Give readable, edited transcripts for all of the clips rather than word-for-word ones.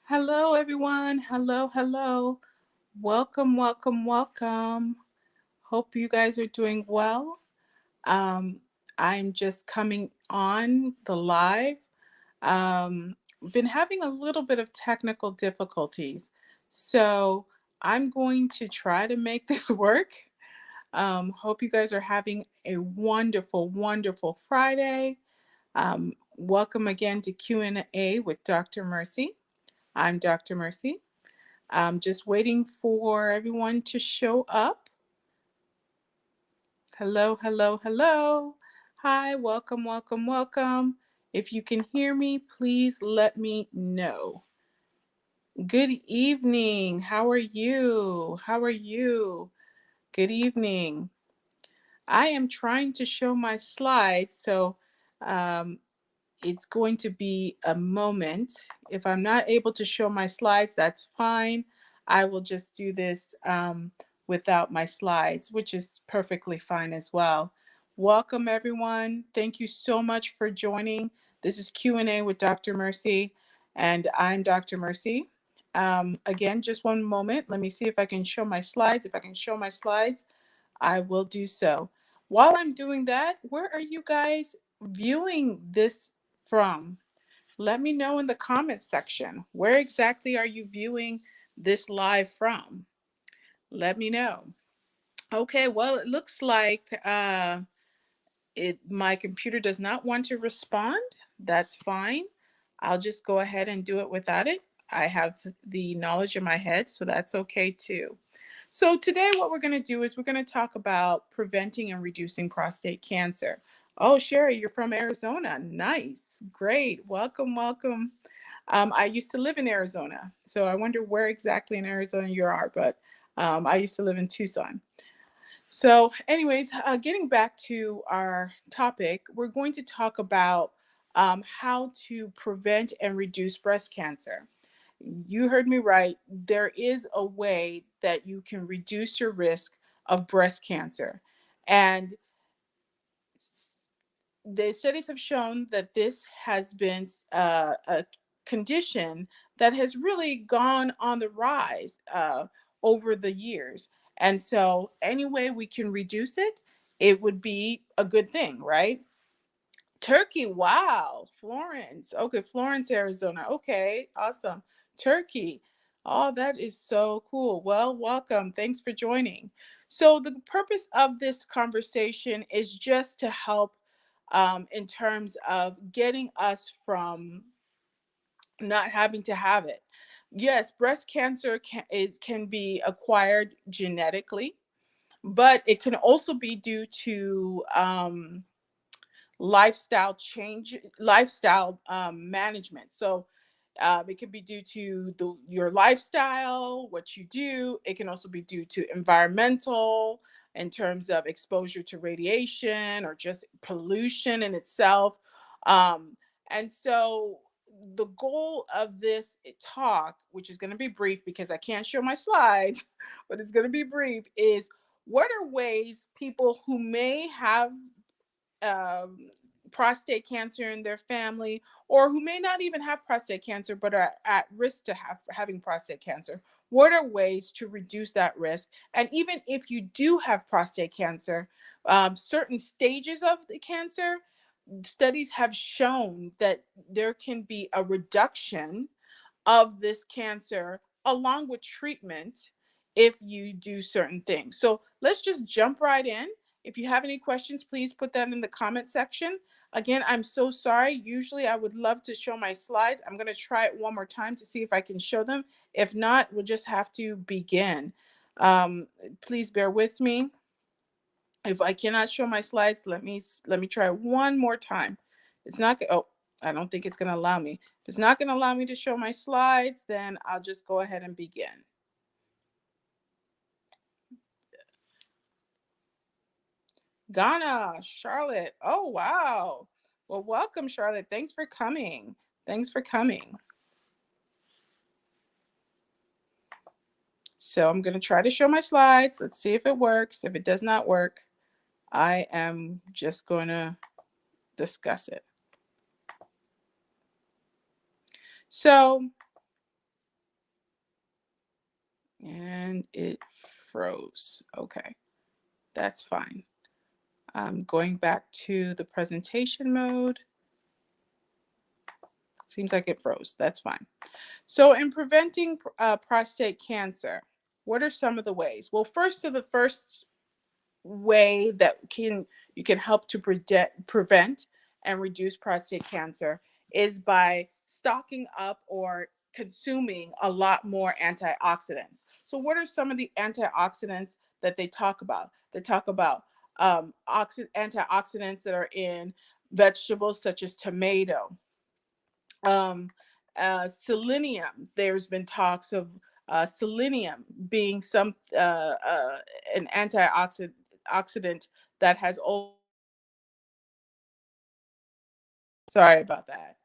Hello, everyone. Hello, hello. Welcome, welcome, welcome. Hope you guys are doing well. Um, I'm just coming on the live. Um, been having a little bit of technical difficulties, so I'm going to try to make this work. Hope you guys are having a wonderful, wonderful Friday. Welcome again to Q&A with Dr. Mercy. I'm Dr. Mercy. I'm just waiting for everyone to show up. Hello, hello, hello. Hi, welcome, welcome, welcome. If you can hear me, please let me know. Good evening. How are you? How are you? Good evening. I am trying to show my slides, so um, it's going to be a moment. If I'm not able to show my slides, that's fine. I will just do this without my slides, which is perfectly fine as well. Welcome, everyone. Thank you so much for joining. This is Q&A with Dr. Mercy, and I'm Dr. Mercy. Again, just one moment. Let me see if I can show my slides. If I can show my slides, I will do so. While I'm doing that, where are you guys viewing this from? Let me know in the comments section. Where exactly are you viewing this live from? Let me know. Okay, well, it looks like my computer does not want to respond. That's fine. I'll just go ahead and do it without it. I have the knowledge in my head, so that's okay too. So today what we're going to do is we're going to talk about preventing and reducing prostate cancer. Oh, Sherry, you're from Arizona. Nice. Great. Welcome, welcome. I used to live in Arizona, so I wonder where exactly in Arizona you are, but I used to live in Tucson. So, anyways, getting back to our topic, we're going to talk about how to prevent and reduce breast cancer. You heard me right. There is a way that you can reduce your risk of breast cancer. And the studies have shown that this has been a condition that has really gone on the rise over the years. And so, any way we can reduce it, it would be a good thing, right? Turkey, wow. Florence. Okay, Florence, Arizona. Okay, awesome. Turkey. Oh, that is so cool. Well, welcome. Thanks for joining. So, the purpose of this conversation is just to help in terms of getting us from not having to have it. Yes, breast cancer can be acquired genetically, but it can also be due to lifestyle management. So it could be due to your lifestyle, what you do. It can also be due to environmental, in terms of exposure to radiation or just pollution in itself. um, and so the goal of this talk, which is going to be brief because I can't show my slides, but it's going to be brief, is what are ways people who may have um, prostate cancer in their family, or who may not even have prostate cancer but are at risk to having prostate cancer. What are ways to reduce that risk? And even if you do have prostate cancer, certain stages of the cancer, studies have shown that there can be a reduction of this cancer along with treatment if you do certain things. So let's just jump right in. If you have any questions, please put that in the comment section. Again, I'm so sorry. Usually I would love to show my slides. I'm going to try it one more time to see if I can show them. If not, we'll just have to begin. Um, Please bear with me. If I cannot show my slides, let me try one more time. It's not, oh, I don't think it's going to allow me. If it's not going to allow me to show my slides, then I'll just go ahead and begin. Ghana, Charlotte. Oh, wow. Well, welcome, Charlotte. Thanks for coming. Thanks for coming. So I'm going to try to show my slides. Let's see if it works. If it does not work, I am just going to discuss it. So And it froze. Okay, that's fine. I'm going back to the presentation mode. Seems like it froze. That's fine. So, in preventing prostate cancer, what are some of the ways? Well, the first way that you can help to prevent and reduce prostate cancer is by stocking up or consuming a lot more antioxidants. So, what are some of the antioxidants that they talk about? They talk about antioxidants that are in vegetables such as tomato, um, selenium. There's been talks of selenium being an antioxidant that has all. Sorry about that.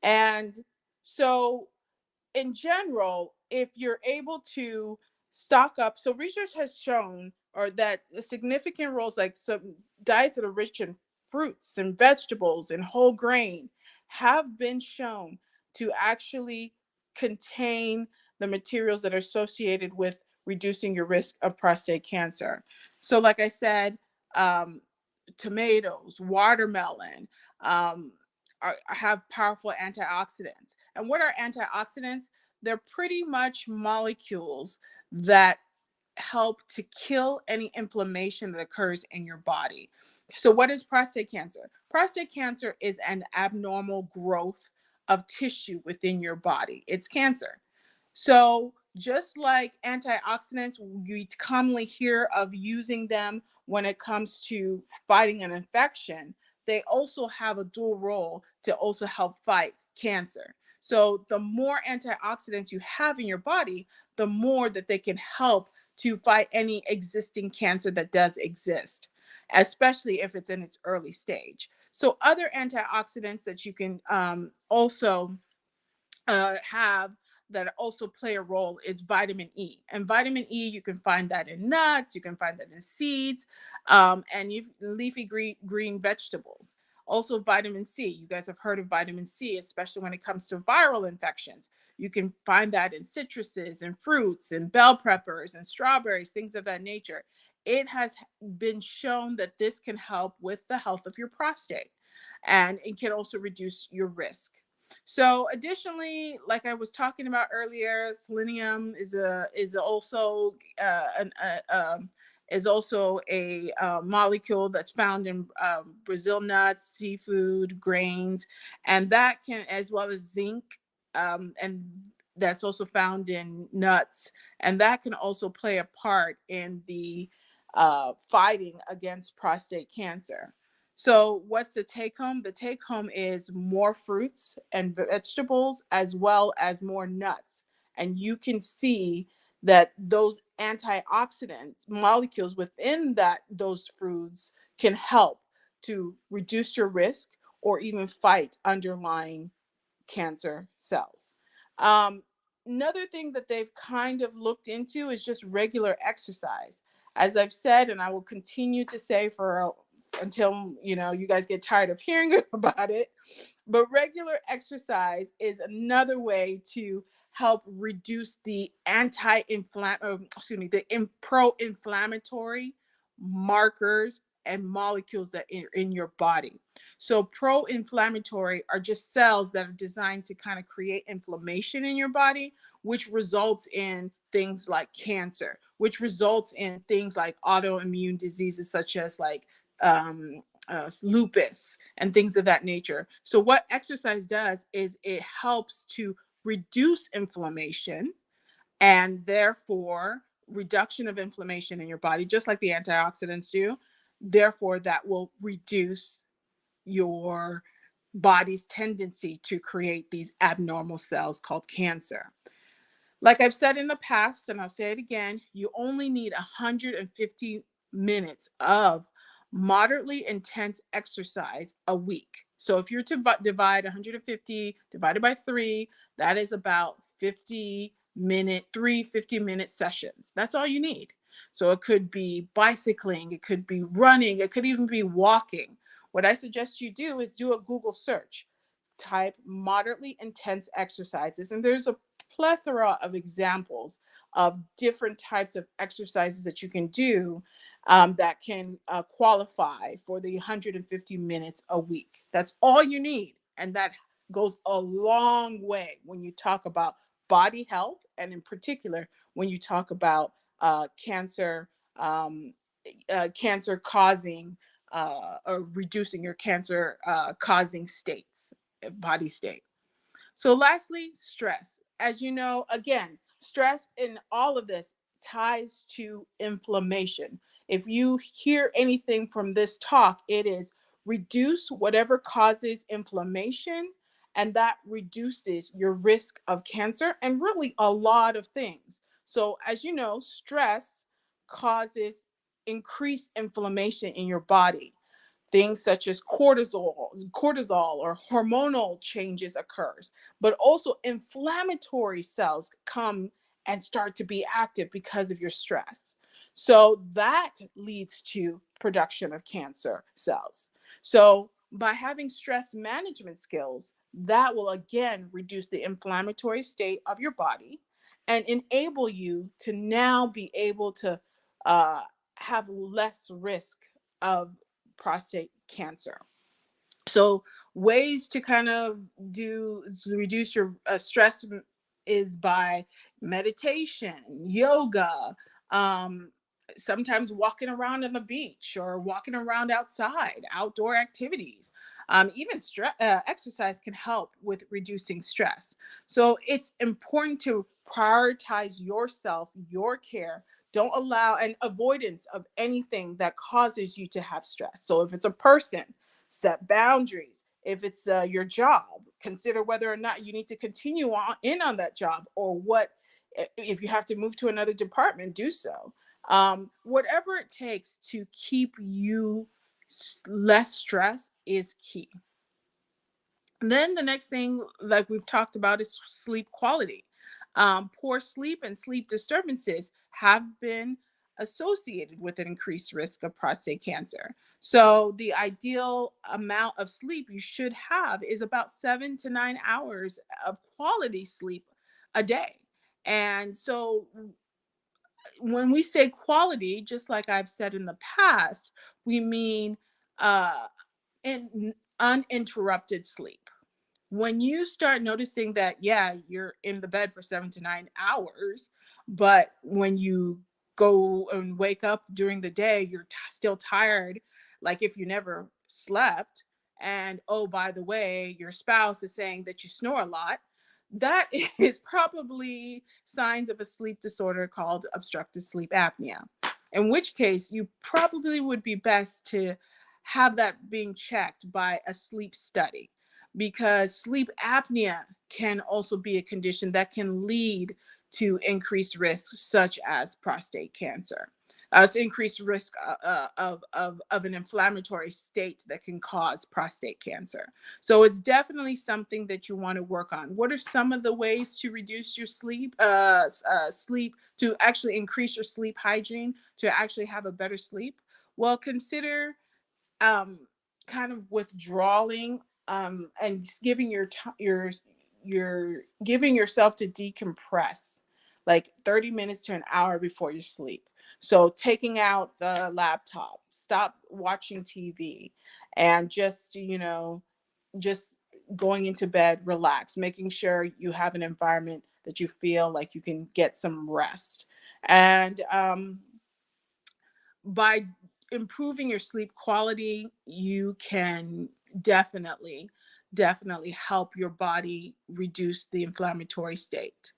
And so in general, if you're able to stock up, so research has shown or that the significant roles like some diets that are rich in fruits and vegetables and whole grain have been shown to actually contain the materials that are associated with reducing your risk of prostate cancer. So, like I said, um, tomatoes, watermelon, um, have powerful antioxidants. And what are antioxidants? They're pretty much molecules that help to kill any inflammation that occurs in your body. So, what is prostate cancer? Prostate cancer is an abnormal growth of tissue within your body. It's cancer. So, just like antioxidants, you commonly hear of using them when it comes to fighting an infection, they also have a dual role to also help fight cancer. So, the more antioxidants you have in your body, the more that they can help to fight any existing cancer that does exist, especially if it's in its early stage. So, other antioxidants that you can also have that also play a role is vitamin E. And vitamin E, you can find that in nuts, you can find that in seeds, and leafy green vegetables. Also, vitamin C. You guys have heard of vitamin C, especially when it comes to viral infections. You can find that in citruses and fruits and bell peppers and strawberries, things of that nature. It has been shown that this can help with the health of your prostate, and it can also reduce your risk. So additionally, like I was talking about earlier, selenium is also is also a molecule that's found in Brazil nuts, seafood, grains, and that can, as well as zinc, and that's also found in nuts, and that can also play a part in the fighting against prostate cancer. So, what's the take home? The take home is more fruits and vegetables as well as more nuts. And you can see that those antioxidants molecules within those foods can help to reduce your risk or even fight underlying cancer cells. Um, Another thing that they've kind of looked into is just regular exercise. As I've said, and I will continue to say for until you guys get tired of hearing about it, but regular exercise is another way to help reduce the pro-inflammatory markers and molecules that are in your body. So pro-inflammatory are just cells that are designed to kind of create inflammation in your body, which results in things like cancer, which results in things like autoimmune diseases such as like lupus and things of that nature. So what exercise does is it helps to reduce inflammation and therefore reduction of inflammation in your body, just like the antioxidants do. Therefore, that will reduce your body's tendency to create these abnormal cells called cancer. Like I've said in the past, and I'll say it again, you only need 150 minutes of moderately intense exercise a week. So if you're to divide 150 divided by 3, that is about 50-minute sessions. That's all you need. So it could be bicycling, it could be running, it could even be walking. What I suggest you do is do a Google search, type moderately intense exercises, and there's a plethora of examples of different types of exercises that you can do that can qualify for the 150 minutes a week. That's all you need. And that goes a long way when you talk about body health, and in particular, when you talk about cancer, um, cancer causing or reducing your cancer causing states, body state. So, lastly, stress. As you know, again, stress in all of this ties to inflammation. If you hear anything from this talk, it is reduce whatever causes inflammation, and that reduces your risk of cancer and really a lot of things. So, as you know, stress causes increased inflammation in your body. Things such as cortisol or hormonal changes occurs, but also inflammatory cells come and start to be active because of your stress. So that leads to production of cancer cells. So by having stress management skills, that will again reduce the inflammatory state of your body and enable you to now be able to uh, have less risk of prostate cancer. So ways to kind of do reduce your stress is by meditation, yoga, um, sometimes walking around on the beach or walking around outside, outdoor activities. Even exercise can help with reducing stress. So it's important to prioritize yourself, your care. Don't allow an avoidance of anything that causes you to have stress. So if it's a person, set boundaries. If it's your job, consider whether or not you need to continue on that job, or what if you have to move to another department, do so. Whatever it takes to keep you less stressed is key. Then the next thing, like we've talked about, is sleep quality. Poor sleep and sleep disturbances have been associated with an increased risk of prostate cancer. So, the ideal amount of sleep you should have is about 7 to 9 hours of quality sleep a day. And so, when we say quality, just like I've said in the past, we mean uh, uninterrupted sleep. When you start noticing that, yeah, you're in the bed for 7 to 9 hours, but when you go and wake up during the day, you're still tired, like if you never slept. And oh, by the way, your spouse is saying that you snore a lot. That is probably signs of a sleep disorder called obstructive sleep apnea. In which case, you probably would be best to have that being checked by a sleep study, because sleep apnea can also be a condition that can lead to increased risks, such as prostate cancer. It's increased risk of an inflammatory state that can cause prostate cancer. So it's definitely something that you want to work on. What are some of the ways to reduce your sleep, to actually increase your sleep hygiene, to actually have a better sleep? Well, consider um, kind of withdrawing and just giving your giving yourself to decompress like 30 minutes to an hour before you sleep. So taking out the laptop, stop watching TV, and just just going into bed, relax, making sure you have an environment that you feel like you can get some rest. And by improving your sleep quality, you can definitely, definitely help your body reduce the inflammatory state.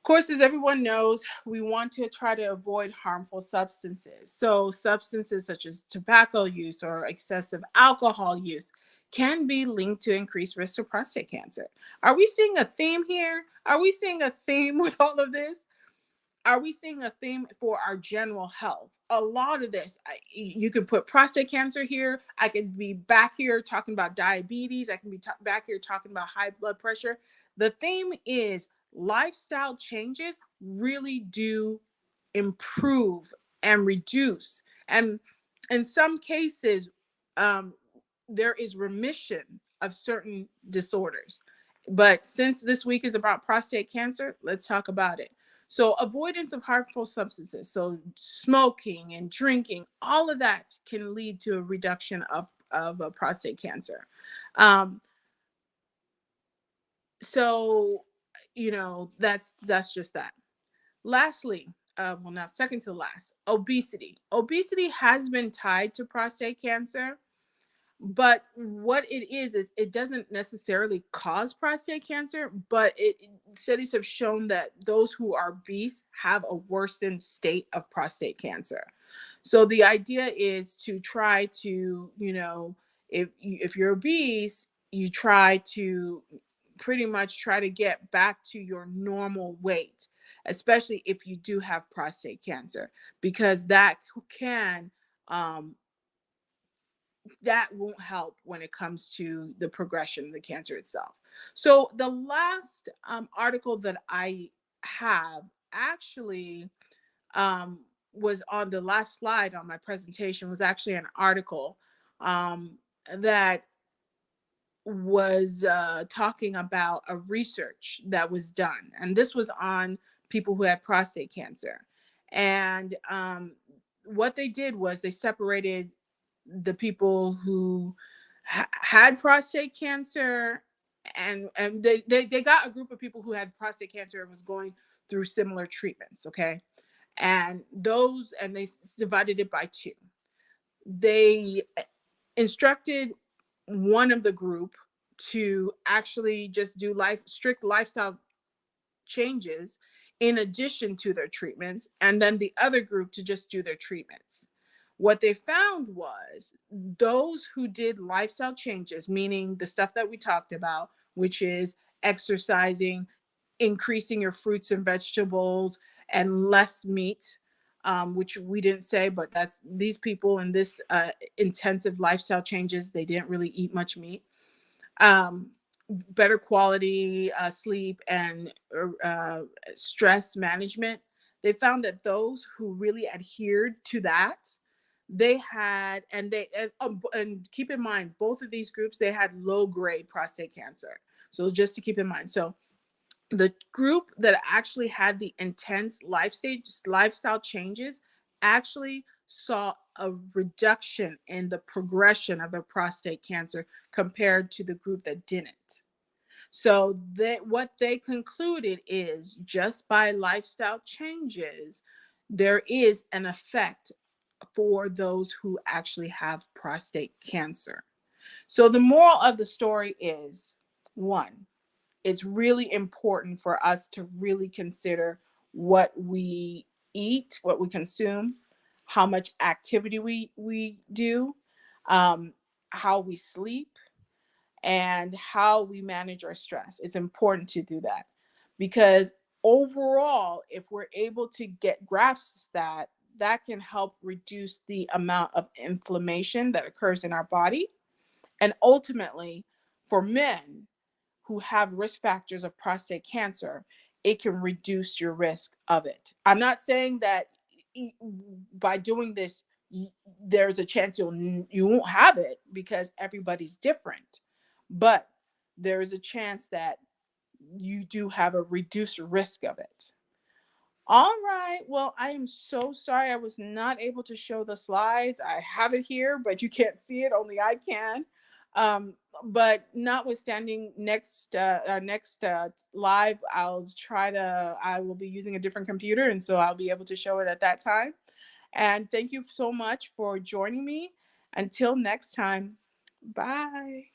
Of course, as everyone knows, we want to try to avoid harmful substances. So, substances such as tobacco use or excessive alcohol use can be linked to increased risk of prostate cancer. Are we seeing a theme here? Are we seeing a theme with all of this? Are we seeing a theme for our general health? A lot of this, you could put prostate cancer here. I could be back here talking about diabetes. I can be back here talking about high blood pressure. The theme is lifestyle changes really do improve and reduce. And in some cases, um, there is remission of certain disorders But since this week is about prostate cancer, let's talk about it. So, avoidance of harmful substances, so smoking and drinking, all of that can lead to a reduction of prostate cancer. Um, so, that's just that. Lastly, well, now second to last, obesity. Obesity has been tied to prostate cancer, but what it is it doesn't necessarily cause prostate cancer, but studies have shown that those who are obese have a worsened state of prostate cancer. So the idea is to try to, if you're obese, you try to pretty much try to get back to your normal weight, especially if you do have prostate cancer, because can um, that won't help when it comes to the progression of the cancer itself. So the last article that I have actually um, was on the last slide on my presentation, was actually an article um, that was talking about a research that was done, and this was on people who had prostate cancer. And what they did was they separated the people who had prostate cancer, and they got a group of people who had prostate cancer and was going through similar treatments. Okay, and they divided it by two. They instructed one of the group to actually just do strict lifestyle changes in addition to their treatments, and then the other group to just do their treatments. What they found was those who did lifestyle changes, meaning the stuff that we talked about, which is exercising, increasing your fruits and vegetables, and less meat, which we didn't say, but that's these people in this intensive lifestyle changes, they didn't really eat much meat. Um, Better quality sleep and stress management. They found that those who really adhered to that, they had, and keep in mind, both of these groups, they had low grade prostate cancer. So just to keep in mind, so the group that actually had the intense lifestyle changes actually saw a reduction in the progression of their prostate cancer compared to the group that didn't. So what they concluded is just by lifestyle changes, there is an effect for those who actually have prostate cancer. So the moral of the story is, one, it's really important for us to really consider what we eat, what we consume, how much activity we do, um, how we sleep, and how we manage our stress. It's important to do that because overall, if we're able to get grasp that, that can help reduce the amount of inflammation that occurs in our body. And ultimately, for men who have risk factors of prostate cancer, it can reduce your risk of it. I'm not saying that by doing this, there's a chance you won't have it, because everybody's different. But there is a chance that you do have a reduced risk of it. All right. Well, I am so sorry I was not able to show the slides. I have it here, but you can't see it. Only I can. Um, but notwithstanding, our next live, I will be using a different computer. And so I'll be able to show it at that time. And thank you so much for joining me. Until next time, bye.